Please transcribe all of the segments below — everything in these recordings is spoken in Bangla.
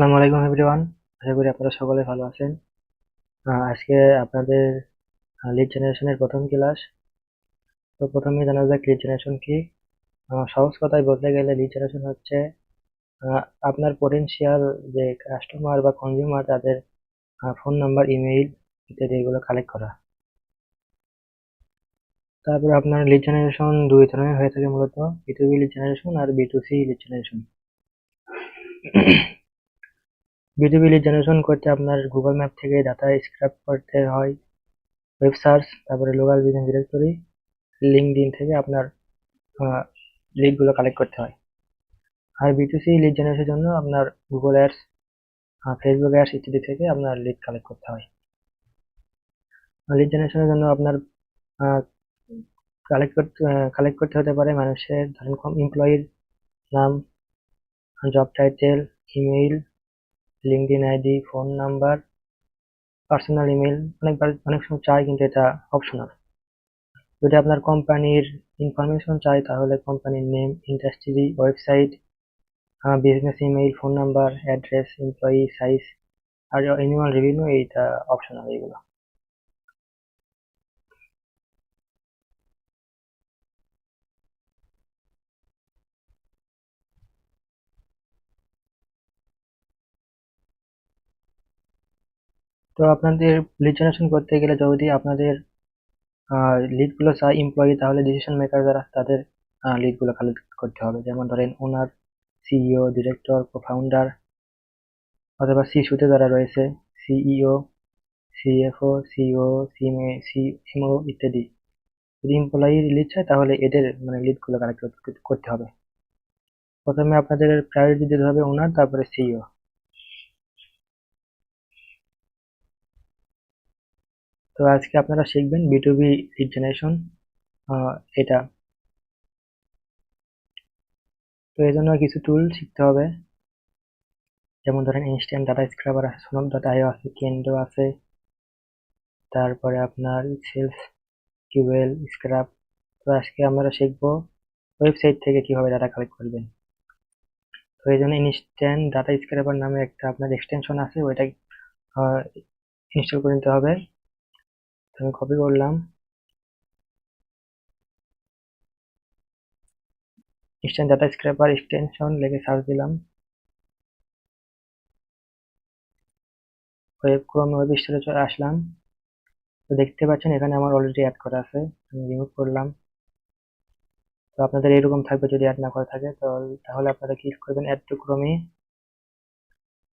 আসসালামু আলাইকুম এভরিওয়ান। আশা করি আপনারা সকলে ভালো আছেন। আজকে আপনাদের লিড জেনারেশনের প্রথম ক্লাস। তো প্রথমে জানা যাক লিড জেনারেশন কি। সহজ কথায় বলতে গেলে লিড জেনারেশন হচ্ছে আহ, আপনার পটেনশিয়াল যে কাস্টমার বা কনজিউমার তাদের ফোন নাম্বার, ইমেইল ইত্যাদি এগুলো কালেক্ট করা। তারপরে আপনার লিড জেনারেশন দুই ধরনের হয়ে থাকে মূলত, B2B লিড জেনারেশন আর B2C lead generation. B2B lead generation করতে আপনার গুগল ম্যাপ থেকে ডাটা স্ক্র্যাপ করতে হয়, ওয়েব সার্চ, তারপরে লোকাল বিজনেস ডিরেক্টরি, লিঙ্কডইন থেকে আপনার লিড গুলো কালেক্ট করতে হয়। আর B2C লিড জেনারেশনের জন্য আপনার গুগল অ্যাডস, ফেসবুক অ্যাডস ইত্যাদি থেকে আপনার লিড কালেক্ট করতে হয়। লিড জেনারেশনের জন্য আপনার কালেক্ট করতে হতে পারে মানুষের, ধরেন এমপ্লয়ির নাম, job title, email, LinkedIn ID, phone number, personal email. অনেক সময় চাই কিন্তু এটা অপশনাল। যদি আপনার কোম্পানির ইনফরমেশন চাই তাহলে কোম্পানির name, industry, website, business email, phone number, address, employee size আর অ্যানুয়াল রেভিনিউ, এইটা অপশনাল এইগুলো। তো আপনাদের লিড জেনারেশন করতে গেলে যদি আপনাদের লিড গুলো চাই এমপ্লয়ি, তাহলে ডিসিশন মেকার যারা তাদের লিড গুলো কালেক্ট করতে হবে। যেমন ধরেন ওনার, সিইও, ডিরেক্টর, কো-ফাউন্ডার, অথবা সি সুতে যারা রয়েছে, সিইও, সিএফও, সিও, সিএমও ইত্যাদি। যদি এমপ্লয়ির লিড চাই তাহলে এদের মানে লিড গুলো কালেক্ট করতে হবে। প্রথমে আপনাদের প্রায়োরিটি দিতে হবে ওনার, তারপরে সিইও। তো আজকে আপনারা শিখবেন B2B লিড জেনারেশন এটা। তো এই জন্য কিছু টুল শিখতে হবে। যেমন ধরেন ইনস্ট্যান্ট ডাটা স্ক্রাবার আছে, সোনম ডট আইও আছে, কেন্ডো আছে, তারপরে আপনার সেলস কিউএল স্ক্রাব। তো আজকে আমরা শিখবো ওয়েবসাইট থেকে কিভাবে ডাটা কালেক্ট করবেন। তো এই জন্য ইনস্ট্যান্ট ডাটা স্ক্রাবার নামে একটা আপনার এক্সটেনশন আছে, ওইটা ইনস্টল করে নিতে হবে। তো আমি কপি করলাম, ইনস্ট্যান্ট ডাটা স্ক্রাবার এক্সটেনশন লিখে সার্চ দিলাম। ক্রোম ওয়েব স্টোরে চলে আসলাম। তো দেখতে পাচ্ছেন এখানে আমার অলরেডি অ্যাড করা আছে, আমি রিমুভ করলাম। তো আপনাদের এরকম থাকবে যদি অ্যাড না করা থাকে, তো তাহলে আপনারা ক্লিক করবেন অ্যাড টু ক্রোমে,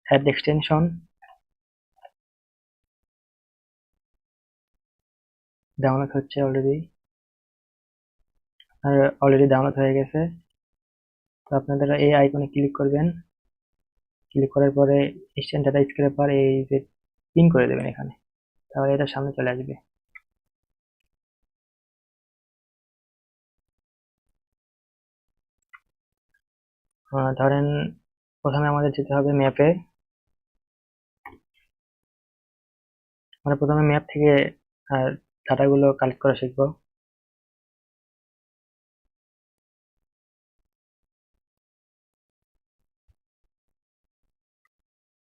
অ্যাড এক্সটেনশন। ডাউনলোড হচ্ছে অলরেডি ডাউনলোড হয়ে গেছে। তো আপনারা এই আইকনে ক্লিক করবেন, ক্লিক করার পরে ইনস্ট্যান্ট ডাটা স্ক্র্যাপার এই যে পিন করে দেবেন এখানে, তাহলে এটা সামনে চলে আসবে। ধরেন প্রথমে আমাদের যেতে হবে ম্যাপে, মানে প্রথমে ম্যাপ থেকে ডাটাগুলো কালেক্ট করা শিখবো।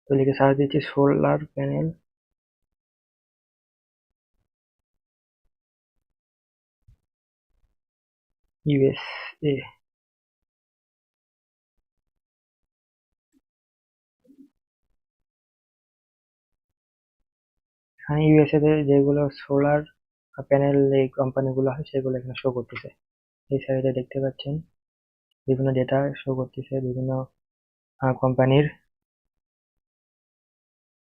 তো লিখে সার্চ দিচ্ছি সোলার প্যানেল ইউএসএ। এখানে ইউএসএ তে যেগুলো সোলার প্যানেল এই কোম্পানিগুলো হয় সেগুলো এখানে শো করতেছে। এই সাইডে দেখতে পাচ্ছেন বিভিন্ন ডেটা শো করতেছে বিভিন্ন কোম্পানির।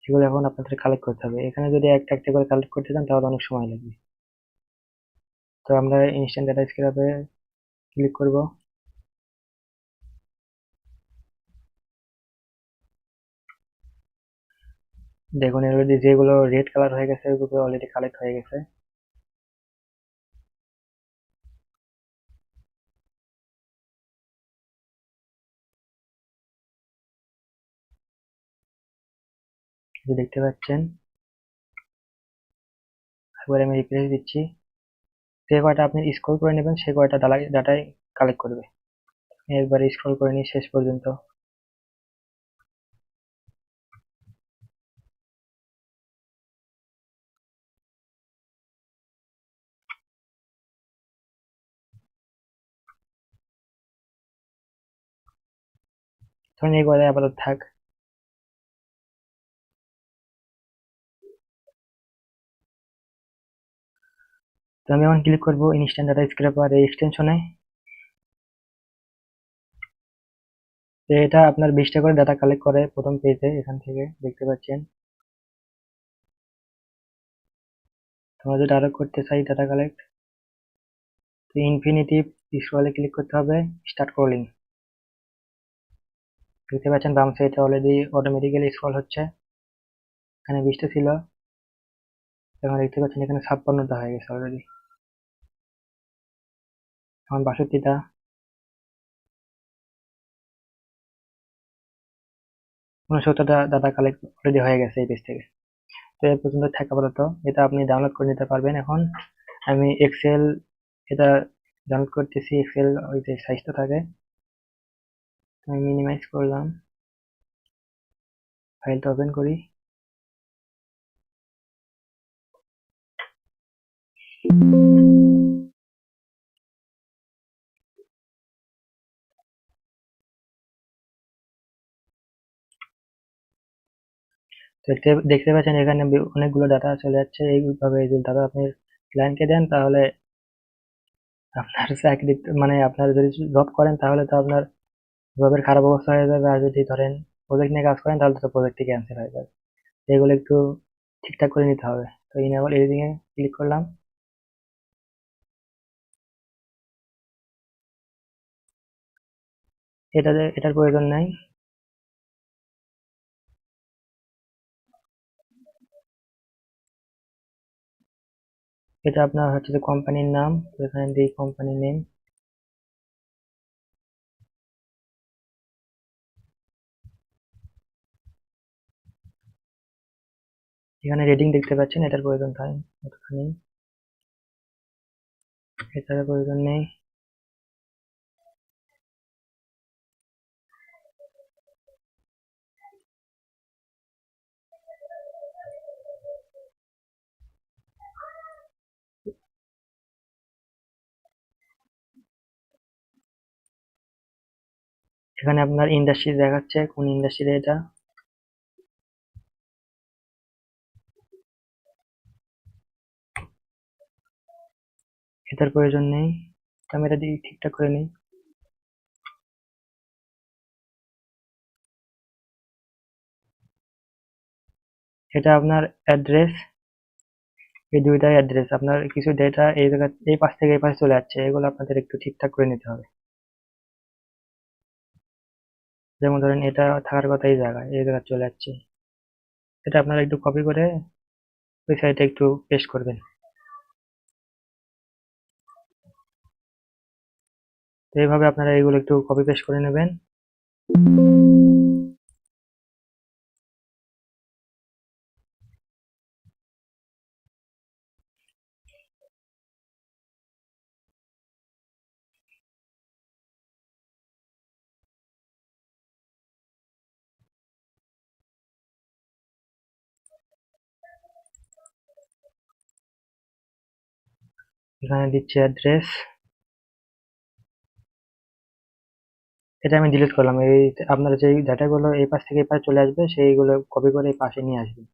সেগুলো এখন আপনাদের কালেক্ট করতে হবে। এখানে যদি একটা একটা করে কালেক্ট করতে চান তাহলে অনেক সময় লাগবে। তো আমরা ইনস্ট্যান্ট ডাটা স্ক্র্যাপে ক্লিক করব। দেখুন অলরেডি যেগুলো রেড কালার হয়ে গেছে ওগুলো অলরেডি কালেক্ট হয়ে গেছে। যে দেখতে পাচ্ছেন, এবার আমি রিফ্রেশ দিচ্ছি। যে কয়টা আপনি স্ক্রল করে নেবেন সে কয়টা ডাটাই কালেক্ট করবে। একবারে স্ক্রল করে নিই শেষ পর্যন্ত। ধরুন এই কথায় আপাতত থাক। তো আমি এখন ক্লিক করবো ইনস্ট্যান্ট ডাটা স্ক্র্যাপার এই এক্সটেনশনে। তো এটা আপনার 20টা করে ডাটা কালেক্ট করে প্রথম পেজে, এখান থেকে দেখতে পাচ্ছেন। তোমরা যদি আরো করতে চাই ডাটা কালেক্ট, তো ইনফিনিটিভ স্ক্রলে ক্লিক করতে হবে, স্টার্ট স্ক্রলিং। দেখতে পাচ্ছেন বাম সাইডে অলরেডি অটোমেটিক্যালি স্ক্রল হচ্ছে। এখানে 20টা ছিল, এখন দেখতে পাচ্ছেন এখানে 56টা হয়ে গেছে অলরেডি। এখন 62টা, 69টা ডাটা কালেক্ট অলরেডি হয়ে গেছে এই পেজ থেকে। তো এই পর্যন্ত থাকা আপাতত। এটা আপনি ডাউনলোড করে নিতে পারবেন। এখন আমি এক্সেল এটা ডাউনলোড করতেছি, এক্সেল ওই যে সাইজটা থাকে, আমি মিনিমাইজ করলাম, ফাইলটা ওপেন করি। দেখতে পাচ্ছেন এখানে অনেকগুলো ডাটা চলে যাচ্ছে। এইভাবে যদি ডাটা আপনি ক্লায়েন্টকে দেন, তাহলে আপনার চাকরি, মানে আপনার যদি জব করেন তাহলে তো আপনার জবের খারাপ অবস্থা হয়ে যাবে, আর যদি ধরেন প্রজেক্ট নিয়ে কাজ করেন তাহলে তো প্রজেক্টই ক্যান্সেল হয়ে যাবে। এগুলো একটু ঠিকঠাক করে নিতে হবে। তো ইনেবল এডিটিং এ ক্লিক করলাম। এটার প্রয়োজন নাই। এটা আপনার হচ্ছে যে কোম্পানির নাম, তো এখানে দিই কোম্পানি নেম। এখানে রেটিং দেখতে পাচ্ছেন, এটার প্রয়োজন তাই এতখানি, এটার প্রয়োজন নেই। এখানে আপনার ইন্ডাস্ট্রি দেখাচ্ছে কোন ইন্ডাস্ট্রিতে এটা। এটার প্রয়োজন নেই। তো আমি এটা দিয়ে ঠিকঠাক করে নিই। এটা আপনার অ্যাড্রেস, এই দুইটাই অ্যাড্রেস। আপনার কিছু ডেটা এই জায়গা, এই পাশ থেকে এই পাশে চলে যাচ্ছে, এগুলো আপনাদের একটু ঠিকঠাক করে নিতে হবে। যেমন ধরেন এটা থাকার কথা এই জায়গায়, এই জায়গায় চলে যাচ্ছে। এটা আপনারা একটু কপি করে ওই সাইডে একটু পেস্ট করবেন। তো এইভাবে আপনারা এগুলো একটু কপি পেস্ট করে নেবেন। এখানে দিচ্ছি অ্যাড্রেস, এটা আমি ডিলিট করলাম। এই আপনার যে ডাটাগুলো এই পাশ থেকে এই পাশে চলে আসবে, সেইগুলো কপি করে এই পাশে নিয়ে আসবেন।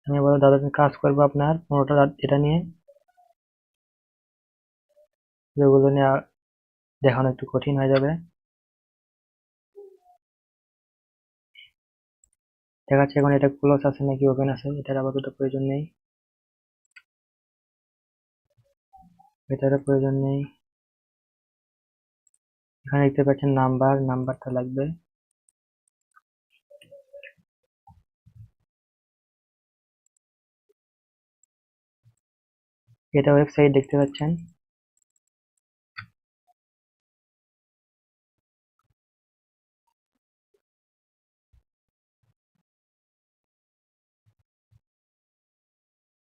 আমি বলো দাদা, আমি কাজ করবো আপনার 15টা এটা নিয়ে, যেগুলো নিয়ে দেখানো একটু কঠিন হয়ে যাবে। দেখাচ্ছে এখন এটা ক্লোজ আছে নাকি ওপেন আছে, এটার আপাতত প্রয়োজন নেই। এটারও প্রয়োজন নেই। এখানে দেখতে পাচ্ছেন নাম্বার, নাম্বারটা লাগবে। এটা ওয়েবসাইট দেখতে পাচ্ছেন।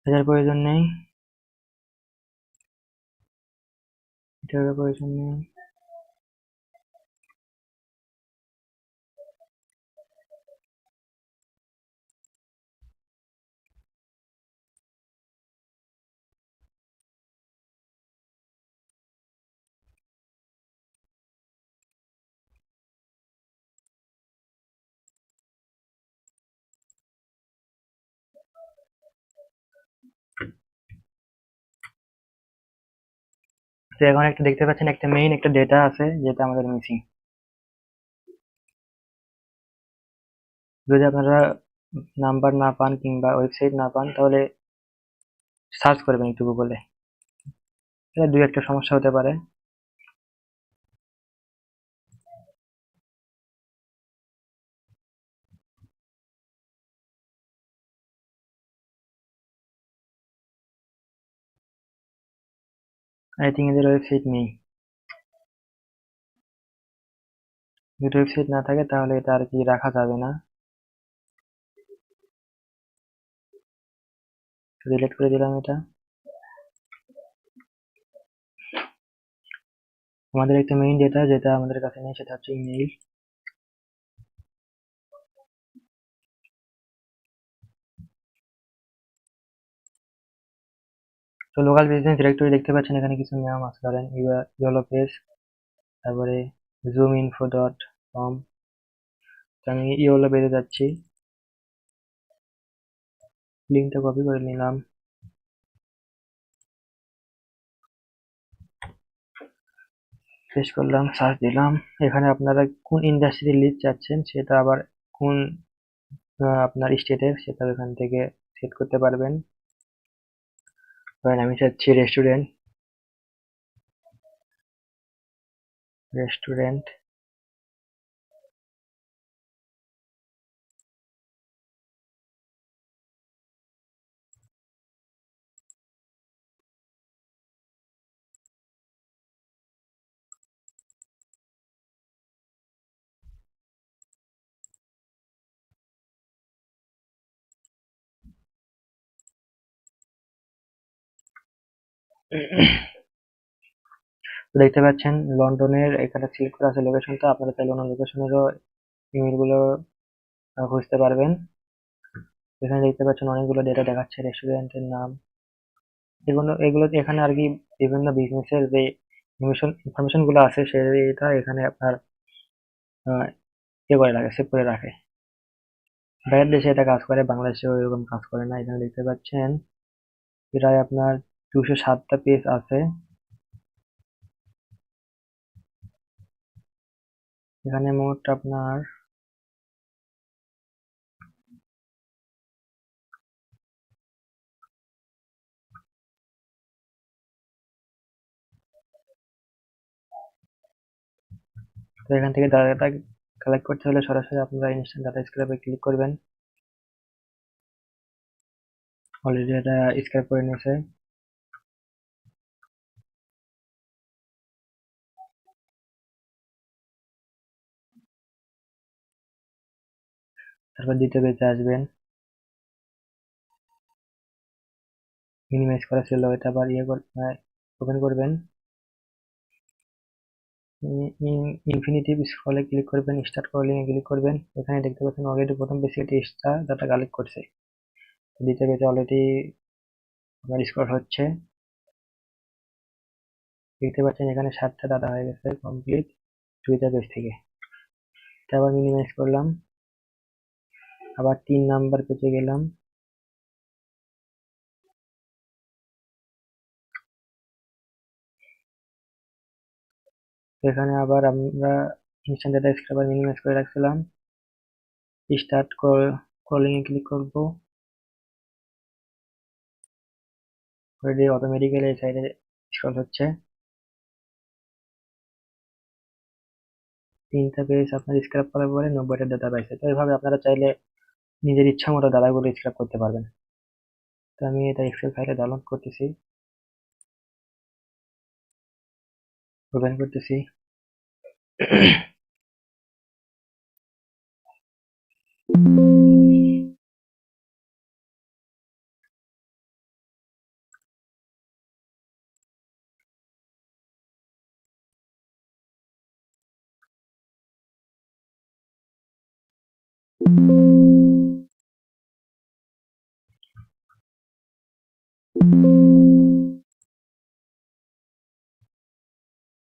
এটার প্রয়োজন নেই। এটারও প্রয়োজন নেই। তো এখন একটা দেখতে পাচ্ছেন একটা মেইন একটা ডেটা আছে যেটা আমাদের মিসিং। যদি আপনারা নাম্বার না পান কিংবা ওয়েবসাইট না পান তাহলে সার্চ করবেন একটু গুগলে, এটা দুই একটা সমস্যা হতে পারে। আই থিঙ্ক এদের ওয়েবসাইট নেই। যদি ওয়েবসাইট না থাকে তাহলে এটা আর কি রাখা যাবে না। ডিলিট করে দিলাম এটা। আমাদের একটা মেইন ডেটা যেটা আমাদের কাছে নেই সেটা হচ্ছে ইমেইল। তো লোকাল বিজনেস ডিরেক্টরি দেখতে পাচ্ছেন এখানে কিছু নাম আছে, ধরেন ইয়েলো পেজ, তারপরে জুম ইনফো ডট কম। তো আমি ইয়েলো পেজে যাচ্ছি, লিঙ্কটা কপি করে নিলাম, পেস্ট করলাম, সার্চ দিলাম। এখানে আপনারা কোন ইন্ডাস্ট্রির লিড চাচ্ছেন সেটা আবার কোন আপনার স্টেটের সেটা এখান থেকে সেট করতে পারবেন। ধরেন আমি চাচ্ছি রেস্টুরেন্ট, রেস্টুরেন্ট। তো দেখতে পাচ্ছেন লন্ডনের এখানে সিলেক্ট করা আছে লোকেশনটা, আপনারা চাইলে অন্য লোকেশনেরও ইমেল গুলো খুঁজতে পারবেন। এখানে দেখতে পাচ্ছেন অনেকগুলো ডেটা দেখাচ্ছে, রেস্টুরেন্টের নাম, এগুলো এগুলো এখানে আর কি বিভিন্ন বিজনেসের যে ইনফরমেশন গুলো আছে সেটা এখানে আপনার আহ, ইয়ে করে রাখে, সেভ করে রাখে। বাইরের দেশে এটা কাজ করে, বাংলাদেশে ওইরকম কাজ করে না। এখানে দেখতে পাচ্ছেন প্রায় আপনার 207টা পেজ আছে। এখানে মোট আপনার তো এখান থেকে ডাটা কালেক্ট করতে হলে সরাসরি আপনারা ইনস্ট্যান্ট ডাটা স্ক্র্যাপে ক্লিক করবেন। অলরেডি এটা স্ক্র্যাপ করে নিয়েছে। তারপর দ্বিতীয় পেজে আসবেন, মিনিমাইজ করা ছিল এটা আবার ওপেন করবেন। ইনফিনিটিভ স্ক্রলে ক্লিক করবেন, স্টার্ট স্ক্রলিং এ ক্লিক করবেন। এখানে দেখতে পাচ্ছেন অলরেডি প্রথম পেজে এটি এক্সট্রা ডাটা কালেক্ট করছে। দ্বিতীয় পেজে অলরেডি আপনার স্ক্রল হচ্ছে, দেখতে পাচ্ছেন এখানে 7টা ডাটা হয়ে গেছে কমপ্লিট দুইটা পেজ থেকে। আবার মিনিমাইজ করলাম, আবার 3 নাম্বার পেজে গেলাম। এখানে আবার আমরা ইনস্ট্যান্ট ডাটা স্ক্র্যাপার মিনিমাইজ করে রাখছিলাম। স্টার্ট স্ক্রলিং এ ক্লিক করব। অলরেডি অটোমেটিক্যালি এই সাইডে স্ক্রল হচ্ছে। 3টা পেজ আপনার স্ক্র্যাপ করার পরে 90টা ডাটা পাইছে। তো এইভাবে আপনারা চাইলে নিজের ইচ্ছা মতো ডাটাগুলো স্ক্র্যাপ করতে পারবেন। তো আমি এটা এক্সেল ফাইলে ডাউনলোড করতেছি, ওপেন করতেছি।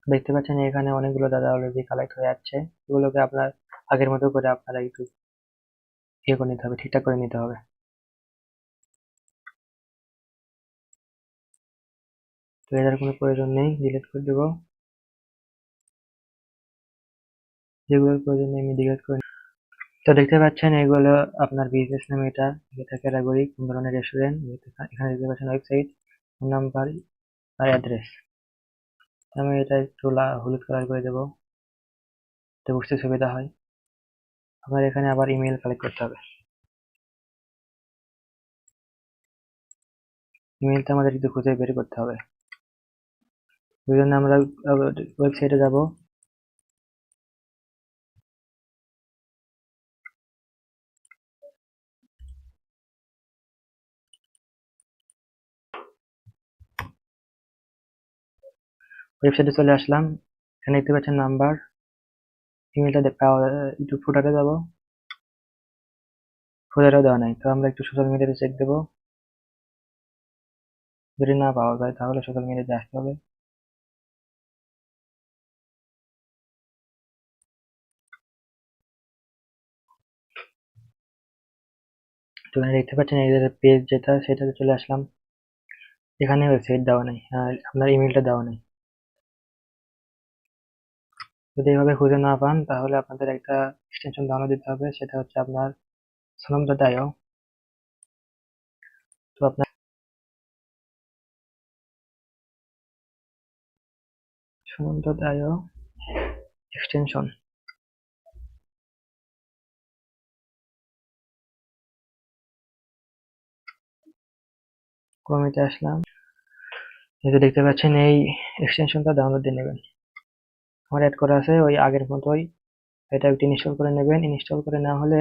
দেখতে পাচ্ছেন এখানে অনেকগুলো ডাটা অলরেডি কালেক্ট হয়ে যাচ্ছে। এগুলোকে আপনার আগের মতো করে আপনারা একটু ইয়ে করে নিতে হবে, ঠিকঠাক করে নিতে হবে। তো এটার কোনো প্রয়োজন নেই, ডিলিট করে দেবো। যেগুলোর প্রয়োজন নেই আমি ডিলিট করে। তো দেখতে পাচ্ছেন এগুলো আপনার বিজনেস নাম, এটা ক্যাটাগরি কোন ধরনের রেস্টুরেন্ট, এখানে দেখতে পাচ্ছেন ওয়েবসাইট, ফোন নাম্বার আর অ্যাড্রেস। আমি এটা একটু হলুদ কালার করে দেবো, তো বুঝতে সুবিধা হয়। আপনার এখানে আবার ইমেল কালেক্ট করতে হবে। ইমেলটা আমাদের একটু খুঁজে বের করতে হবে। ওই জন্য আমরা ওয়েবসাইটে যাব। ওয়েবসাইটে চলে আসলাম। এখানে দেখতে পাচ্ছেন নাম্বার, ইমেলটা একটু ফুটারে যাব। ফুটারেও দেওয়া নাই, তো আমরা একটু সোশ্যাল মিডিয়াতে চেক দেবো। যদি না পাওয়া যায় তাহলে সোশ্যাল মিডিয়াতে আসতে হবে। তো এখানে দেখতে পাচ্ছেন এই যে পেজ যেটা, সেটাতে চলে আসলাম। এখানে ওয়েবসাইট দেওয়া নেই আর আপনার ইমেলটা দেওয়া নেই। যদি এইভাবে খুঁজে না পান তাহলে আপনাদের একটা এক্সটেনশন ডাউনলোড দিতে হবে, সেটা হচ্ছে আপনার sonam.io। তো আপনার sonam.io এক্সটেনশন, ক্রোমেতে আসলাম। এই যে দেখতে পাচ্ছেন এই এক্সটেনশনটা ডাউনলোড দিয়ে নেবেন। আমার অ্যাড করা আছে ওই আগের মতোই। এটা একটু ইনস্টল করে নেবেন। ইনস্টল করে না হলে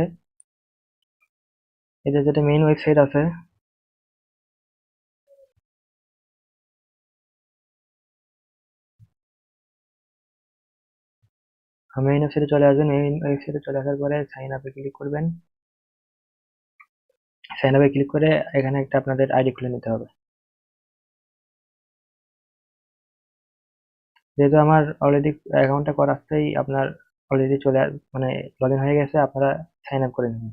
এদের যেটা মেইন ওয়েবসাইট আছে, মেইন ওয়েবসাইটে চলে আসবেন। মেইন ওয়েবসাইটে চলে আসার পরে সাইন আপে ক্লিক করবেন। সাইন আপে ক্লিক করে এখানে একটা আপনাদের আইডি খুলে নিতে হবে। যেহেতু আমার অলরেডি অ্যাকাউন্টটা করা আছেই, আপনার অলরেডি মানে লগ ইন হয়ে গেছে, আপনারা সাইন আপ করে নেবেন।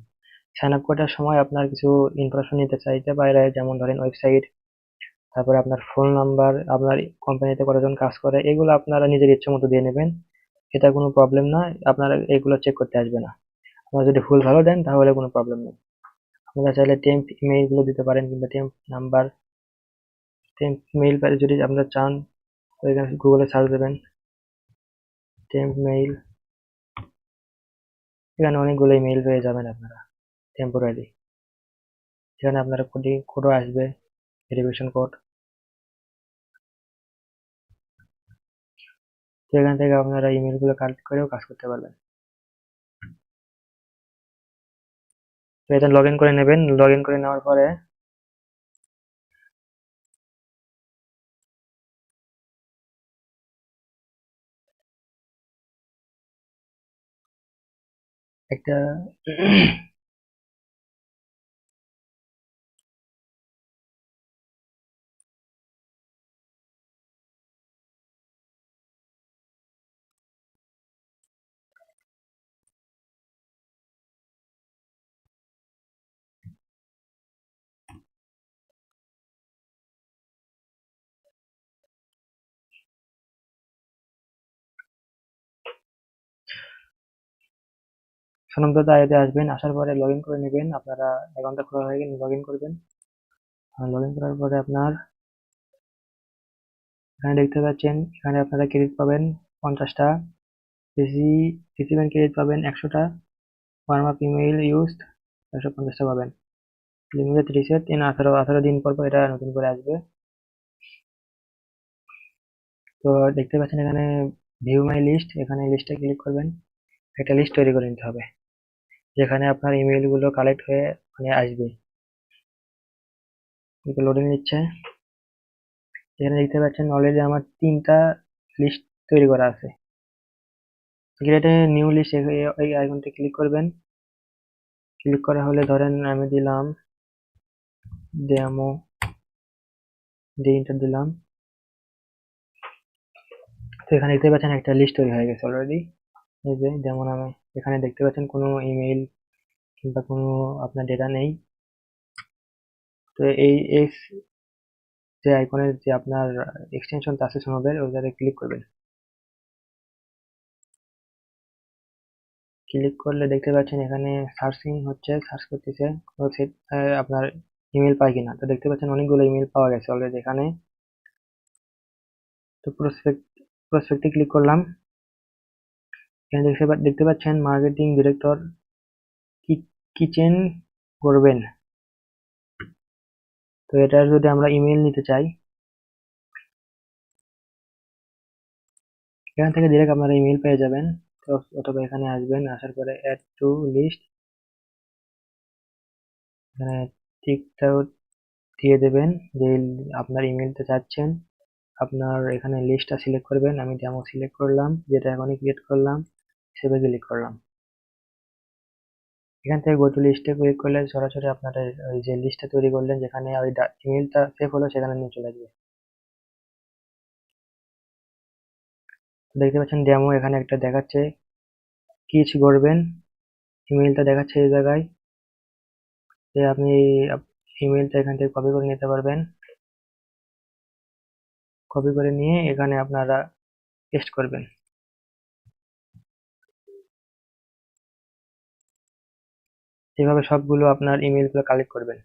সাইন আপ করার সময় আপনার কিছু ইনফরমেশন নিতে চাইতে পারে, যেমন ধরেন ওয়েবসাইট, তারপরে আপনার ফোন নাম্বার, আপনার কোম্পানিতে কতজন কাজ করে, এগুলো আপনারা নিজের ইচ্ছে মতো দিয়ে নেবেন। এটা কোনো প্রবলেম না, আপনারা এগুলো চেক করতে আসবে না। আপনারা যদি ভুল ভালো দেন তাহলে কোনো প্রবলেম নেই। আপনারা চাইলে টেম্প ইমেইল গুলো দিতে পারেন, কিংবা টেম্প নাম্বার, টেম্প মেইল যদি আপনারা চান, তো এখানে গুগলে সার্চ দেবেন টেম্প মেইল। এখানে অনেকগুলো ইমেইল পেয়ে যাবেন আপনারা টেম্পোরারি। এখানে আপনারা কোডও আসবে, ভেরিফিকেশন কোড। তো এখান থেকে আপনারা ইমেল গুলো কালেক্ট করেও কাজ করতে পারবেন। তো এটা লগ ইন করে নেবেন। লগ ইন করে নেওয়ার পরে একটা সনমদা আইতে আসবেন। আসার পরে লগ ইন করে নেবেন। আপনারা অ্যাকাউন্টটা খোলা হয়ে গেলে লগ ইন করবেন। লগ ইন করার পরে আপনার এখানে দেখতে পাচ্ছেন, এখানে আপনারা ক্রেডিট পাবেন 50টা, রিসিভেন্ট ক্রেডিট পাবেন 100টা, ওয়ার্ম আপ ইমেইল ইউজড 150টা পাবেন। লিমিটেড রিসেট ইন 18 দিন পর পর এটা নতুন করে আসবে। তো দেখতে পাচ্ছেন এখানে ভিউ মাই লিস্ট, এখানে লিস্টে ক্লিক করবেন। একটা লিস্ট তৈরি করে নিতে হবে যেখানে আপনার ইমেইল গুলো কালেক্ট হয়ে মানে আসবে। লোডিং নিচ্ছে। এখানে দেখতে পাচ্ছেন অলরেডি আমার 3টা লিস্ট তৈরি করা আছে। ক্রিয়েট নিউ লিস্ট, এই আইকনটি ক্লিক করবেন। ক্লিক করা হলে ধরেন আমি দিলাম ডেমো, দিয়ে এন্টার দিলাম। তো এখানে দেখতে পাচ্ছেন একটা লিস্ট তৈরি হয়ে গেছে অলরেডি। এই যে ডেমো নামে, এখানে দেখতে পাচ্ছেন কোনো ইমেইল কিংবা কোনো আপনার ডেটা নেই। তো এই যে আইকনের যে আপনার এক্সটেনশন আছে সোনোবের, ওই জায়গায় ক্লিক করবেন। ক্লিক করলে দেখতে পাচ্ছেন এখানে সার্চিং হচ্ছে, সার্চ করতেছে আপনার ইমেল পায় কিনা। তো দেখতে পাচ্ছেন অনেকগুলো ইমেল পাওয়া গেছে অলরেডি এখানে। তো প্রসপেক্টে ক্লিক করলাম। এখানে দেখতে পাচ্ছেন মার্কেটিং ডিরেক্টর কিচেন করবেন। তো এটার যদি আমরা ইমেল নিতে চাই, এখান থেকে ডিরেক্ট আপনারা ইমেল পেয়ে যাবেন। তো অথবা এখানে আসবেন, আসার পরে অ্যাড টু লিস্ট, এখানে টিকটাও দিয়ে দেবেন যে আপনার ইমেলটা চাচ্ছেন। আপনার এখানে লিস্টটা সিলেক্ট করবেন। আমি ডেমো সিলেক্ট করলাম, যেটা এখনই ক্রিয়েট করলাম, সেভে ক্লিক করলাম। এখান থেকে গো টু লিস্টে ক্লিক করলে সরাসরি আপনার ওই যে লিস্টটা তৈরি করলেন যেখানে ওই ইমেলটা সেভ হলো সেখানে নিয়ে চলে আসবে। দেখতে পাচ্ছেন ডেমো এখানে একটা দেখাচ্ছে, কিচ করবেন, ইমেলটা দেখাচ্ছে এই জায়গায়। যে আপনি ইমেলটা এখান থেকে কপি করে নিতে পারবেন। কপি করে নিয়ে এখানে আপনারা পেস্ট করবেন। এভাবে সবগুলো আপনার ইমেলগুলো কালেক্ট করবেন।